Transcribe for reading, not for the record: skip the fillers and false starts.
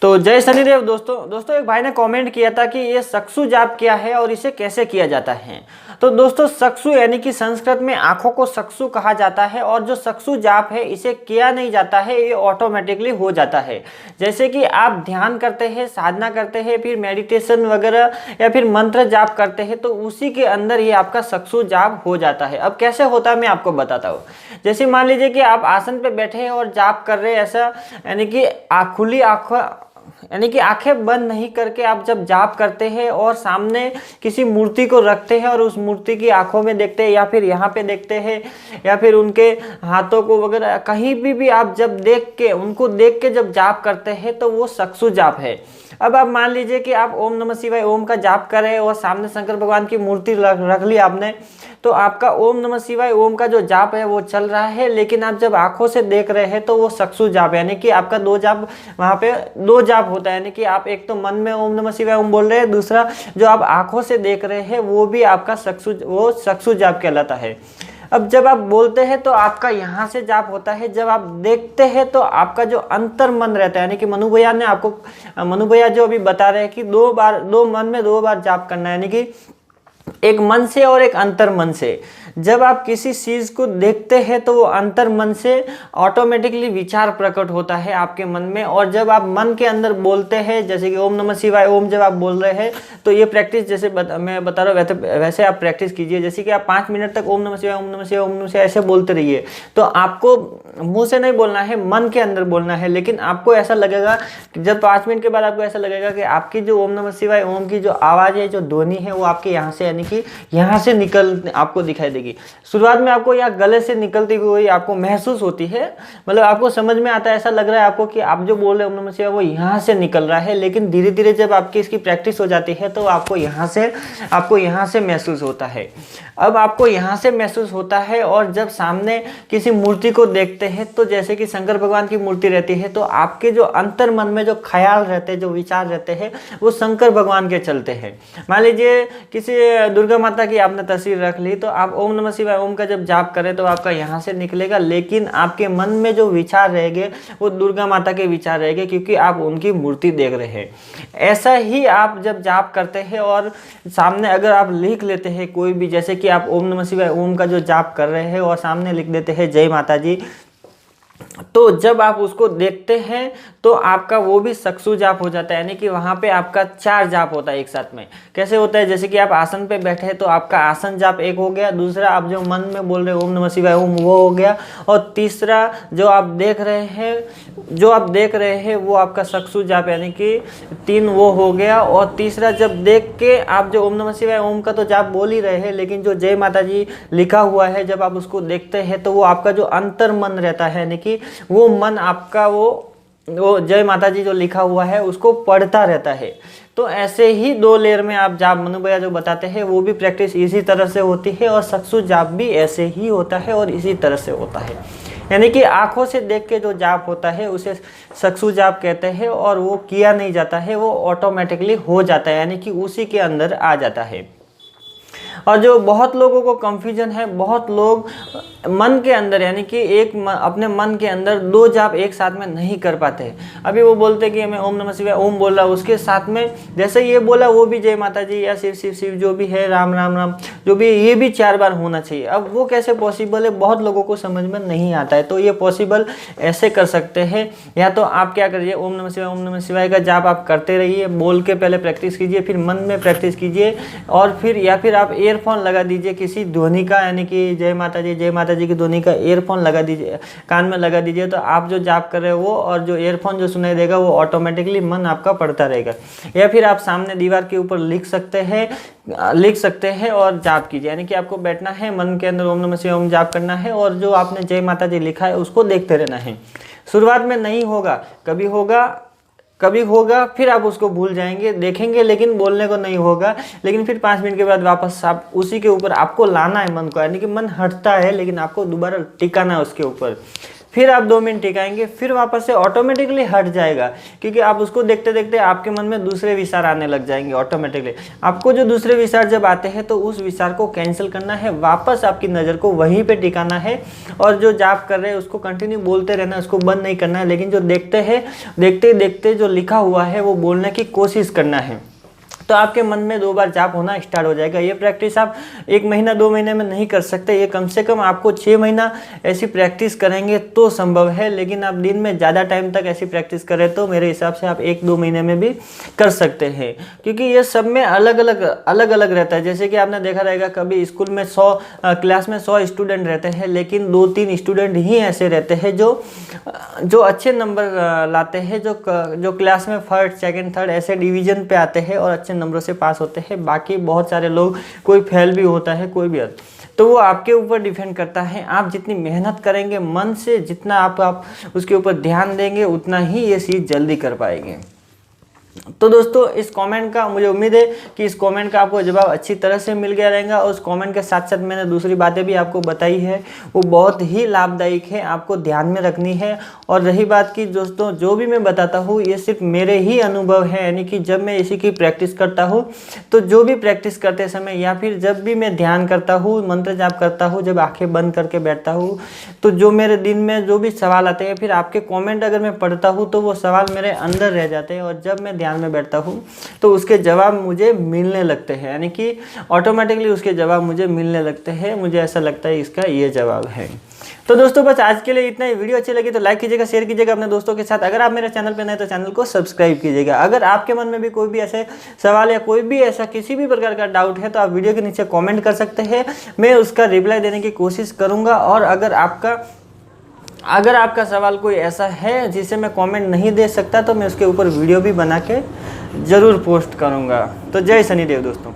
तो जय शनिदेव दोस्तों एक भाई ने कमेंट किया था कि ये चक्षु जाप क्या है और इसे कैसे किया जाता है। तो दोस्तों चक्षु यानी कि संस्कृत में आंखों को चक्षु कहा जाता है और जो चक्षु जाप है इसे किया नहीं जाता है, ये ऑटोमेटिकली हो जाता है। जैसे कि आप ध्यान करते हैं, साधना करते हैं, फिर मेडिटेशन वगैरह या फिर मंत्र जाप करते हैं तो उसी के अंदर ये आपका चक्षु जाप हो जाता है। अब कैसे होता है मैं आपको बताता हूँ। जैसे मान लीजिए कि आप आसन पे बैठे हैं और जाप कर रहे हैं, ऐसा यानी कि खुली आंखों यानी कि आंखें बंद नहीं करके आप जब जाप करते हैं और सामने किसी मूर्ति को रखते हैं और उस मूर्ति की आंखों में देखते हैं या फिर यहाँ पे देखते हैं या फिर उनके हाथों को वगैरह कहीं भी आप जब उनको देख के जब जाप करते हैं तो वो चक्षु जाप है। अब आप मान लीजिए कि आप ओम नमः शिवाय ओम का जाप कर रहे हैं और सामने शंकर भगवान की मूर्ति रख ली आपने, तो आपका ओम नमः शिवाय ओम का जो जाप है वो चल रहा है, लेकिन आप जब आंखों से देख रहे हैं तो वो चक्षु जाप यानी कि आपका दो जाप, वहाँ पे दो जाप होता है। यानी कि आप एक तो मन में ओम नमः शिवाय ओम बोल रहे हैं, दूसरा जो आप आंखों से देख रहे हैं वो भी आपका चक्षु जाप कहलाता है। अब जब आप बोलते हैं तो आपका यहाँ से जाप होता है, जब आप देखते हैं तो आपका जो अंतर मन रहता है, यानी कि मनु भैया जो अभी बता रहे हैं कि दो मन में दो बार जाप करना है, यानी कि एक मन से और एक अंतर मन से। जब आप किसी चीज को देखते हैं तो वो अंतर मन से ऑटोमेटिकली विचार प्रकट होता है आपके मन में, और जब आप मन के अंदर बोलते हैं जैसे कि ओम नमः शिवाय ओम जब आप बोल रहे हैं तो ये प्रैक्टिस जैसे मैं बता रहा हूँ वैसे आप प्रैक्टिस कीजिए। जैसे कि आप 5 मिनट तक ओम नमः शिवाय ओम नमः शिवाय ओम नमः शिवाय ऐसे बोलते रहिए। तो आपको मुंह से नहीं बोलना है, मन के अंदर बोलना है, लेकिन आपको ऐसा लगेगा कि जब 5 मिनट के बाद आपको ऐसा लगेगा कि आपकी जो ओम नमः शिवाय ओम की जो आवाज़ है, जो ध्वनि है, वो आपके यहाँ से यानी कि यहाँ से निकल आपको दिखाई देगी। शुरुआत में आपको यहाँ गले से निकलती हुई आपको महसूस होती है, मतलब आपको समझ में आता है, ऐसा लग रहा है आपको कि आप जो बोल रहे हैं ओम नमः शिवाय वो यहाँ से निकल रहा है। लेकिन धीरे धीरे जब आपकी इसकी प्रैक्टिस हो जाती है तो आपको यहाँ से महसूस होता है। अब आपको यहाँ से महसूस होता है, और जब सामने किसी मूर्ति को देखते हैं तो जैसे कि शंकर भगवान की मूर्ति रहती है तो आपके जो अंतर मन में जो ख्याल रहते हैं, जो विचार रहते हैं, वो शंकर भगवान के चलते हैं। मान लीजिए किसी दुर्गा माता की आपने तस्वीर रख ली, तो आप ओम नमः शिवाय ओम का जब जाप करें तो आपका यहाँ से निकलेगा, लेकिन आपके मन में जो विचार रहेंगे वो दुर्गा माता के विचार रहेंगे, क्योंकि आप उनकी मूर्ति देख रहे हैं। ऐसा ही आप जब जाप करते हैं और सामने अगर आप लिख लेते हैं कोई भी, जैसे कि आप ओम नमः शिवाय ओम का जो जाप कर रहे हैं और सामने लिख देते हैं जय माता जी, तो जब आप उसको देखते हैं तो आपका वो भी चक्षु जाप हो जाता है। यानी कि वहाँ पे आपका 4 जाप होता है एक साथ में। कैसे होता है, जैसे कि आप आसन पे बैठे हैं तो आपका आसन जाप एक हो गया, दूसरा आप जो मन में बोल रहे हैं ओम नमः शिवाय ओम वो हो गया, और तीसरा जो आप देख रहे हैं वो आपका चक्षु जाप यानी कि 3 वो हो गया। और तीसरा जब देख के आप जो ओम नमः शिवाय ओम का तो जाप बोल ही रहे हैं, लेकिन जो जय माता जी लिखा हुआ है जब आप उसको देखते हैं तो वो आपका जो अंतर मन रहता है, यानी कि वो मन आपका वो जय माता जी जो लिखा हुआ है उसको पढ़ता रहता है। तो ऐसे ही 2 लेयर में आप जाप मनु भैया जो बताते हैं वो भी प्रैक्टिस इसी तरह से होती है, और चक्षु जाप भी ऐसे ही होता है और इसी तरह से होता है। यानी कि आंखों से देख के जो जाप होता है उसे चक्षु जाप कहते हैं, और वो किया नहीं जाता है, वो ऑटोमेटिकली हो जाता है, यानी कि उसी के अंदर आ जाता है। और जो बहुत लोगों को कंफ्यूजन है, बहुत लोग मन के अंदर यानी कि अपने मन के अंदर 2 जाप एक साथ में नहीं कर पाते। अभी वो बोलते कि मैं ओम नमः शिवाय ओम बोल रहा, उसके साथ में जैसे ये बोला वो भी जय माता जी या शिव शिव शिव जो भी है, राम राम राम जो भी, ये भी 4 बार होना चाहिए। अब वो कैसे पॉसिबल है, बहुत लोगों को समझ में नहीं आता है। तो ये पॉसिबल ऐसे कर सकते हैं, या तो आप क्या करिए ओम नमः शिवाय का जाप आप करते रहिए, बोल के पहले प्रैक्टिस कीजिए, फिर मन में प्रैक्टिस कीजिए, और फिर आप ईयरफोन लगा दीजिए किसी ध्वनि का, यानी कि जय माता जी की ध्वनि का ईयरफोन लगा दीजिए, कान में लगा दीजिए। तो आप जो जाप कर रहे हो वो और जो ईयरफोन जो सुनाई देगा वो ऑटोमेटिकली मन आपका पढ़ता रहेगा। या फिर आप सामने दीवार के ऊपर लिख सकते हैं और जाप कीजिए। यानी कि आपको बैठना है, मन के अंदर ओम नमः शिवाय ओम जाप करना है, और जो आपने जय माता जी लिखा है उसको देखते रहना है। शुरुआत में नहीं होगा, कभी होगा, फिर आप उसको भूल जाएंगे, देखेंगे लेकिन बोलने को नहीं होगा। लेकिन फिर 5 मिनट के बाद वापस आप उसी के ऊपर आपको लाना है मन को, यानी कि मन हटता है लेकिन आपको दोबारा टिकाना है उसके ऊपर। फिर आप 2 मिनट टिकाएंगे, फिर वापस से ऑटोमेटिकली हट जाएगा, क्योंकि आप उसको देखते देखते आपके मन में दूसरे विचार आने लग जाएंगे ऑटोमेटिकली। आपको जो दूसरे विचार जब आते हैं तो उस विचार को कैंसिल करना है, वापस आपकी नज़र को वहीं पे टिकाना है और जो जाप कर रहे हैं उसको कंटिन्यू बोलते रहना है, उसको बंद नहीं करना है। लेकिन जो देखते हैं, देखते देखते जो लिखा हुआ है वो बोलने की कोशिश करना है, तो आपके मन में 2 बार जाप होना स्टार्ट हो जाएगा। ये प्रैक्टिस आप 1 महीना 2 महीने में नहीं कर सकते, ये कम से कम आपको 6 महीना ऐसी प्रैक्टिस करेंगे तो संभव है। लेकिन आप दिन में ज़्यादा टाइम तक ऐसी प्रैक्टिस करें तो मेरे हिसाब से आप 1-2 महीने में भी कर सकते हैं, क्योंकि ये सब में अलग अलग रहता है। जैसे कि आपने देखा रहेगा, कभी स्कूल में क्लास में 100 स्टूडेंट रहते हैं, लेकिन 2-3 स्टूडेंट ही ऐसे रहते हैं जो अच्छे नंबर लाते हैं, जो क्लास में फर्स्ट, सेकेंड, थर्ड ऐसे डिवीजन पे आते हैं और अच्छे नंबरों से पास होते हैं। बाकी बहुत सारे लोग, कोई फेल भी होता है, कोई भी। तो वो आपके ऊपर डिपेंड करता है। आप जितनी मेहनत करेंगे मन से, जितना आप उसके ऊपर ध्यान देंगे, उतना ही ये चीज़ जल्दी कर पाएंगे। तो दोस्तों, इस कमेंट का मुझे उम्मीद है कि इस कमेंट का आपको जवाब अच्छी तरह से मिल गया रहेगा। और उस कमेंट के साथ साथ मैंने दूसरी बातें भी आपको बताई है, वो बहुत ही लाभदायक है, आपको ध्यान में रखनी है। और रही बात कि दोस्तों, जो भी मैं बताता हूँ ये सिर्फ मेरे ही अनुभव है, यानी कि जब मैं इसी की प्रैक्टिस करता हूँ, तो जो भी प्रैक्टिस करते समय या फिर जब भी मैं ध्यान करता हूँ, मंत्र जाप करता हूँ, जब आँखें बंद करके बैठता हूँ, तो जो मेरे दिन में जो भी सवाल आते हैं, फिर आपके कॉमेंट अगर मैं पढ़ता हूँ तो वो सवाल मेरे अंदर रह जाते हैं, और जब मैं ध्यान में बैठता हूँ तो उसके जवाब मुझे मिलने लगते हैं, यानी कि ऑटोमेटिकली उसके जवाब मुझे मिलने लगते हैं। मुझे ऐसा लगता है इसका ये जवाब है। तो दोस्तों, बस आज के लिए इतना ही। वीडियो अच्छी लगी तो लाइक कीजिएगा, शेयर कीजिएगा अपने दोस्तों के साथ। अगर आप मेरे चैनल पर नए तो चैनल को सब्सक्राइब कीजिएगा। अगर आपके मन में भी कोई भी ऐसे सवाल या कोई भी ऐसा किसी भी प्रकार का डाउट है तो आप वीडियो के नीचे कॉमेंट कर सकते हैं, मैं उसका रिप्लाई देने की कोशिश करूँगा। और अगर आपका सवाल कोई ऐसा है जिसे मैं कमेंट नहीं दे सकता तो मैं उसके ऊपर वीडियो भी बना के ज़रूर पोस्ट करूँगा। तो जय शनिदेव दोस्तों।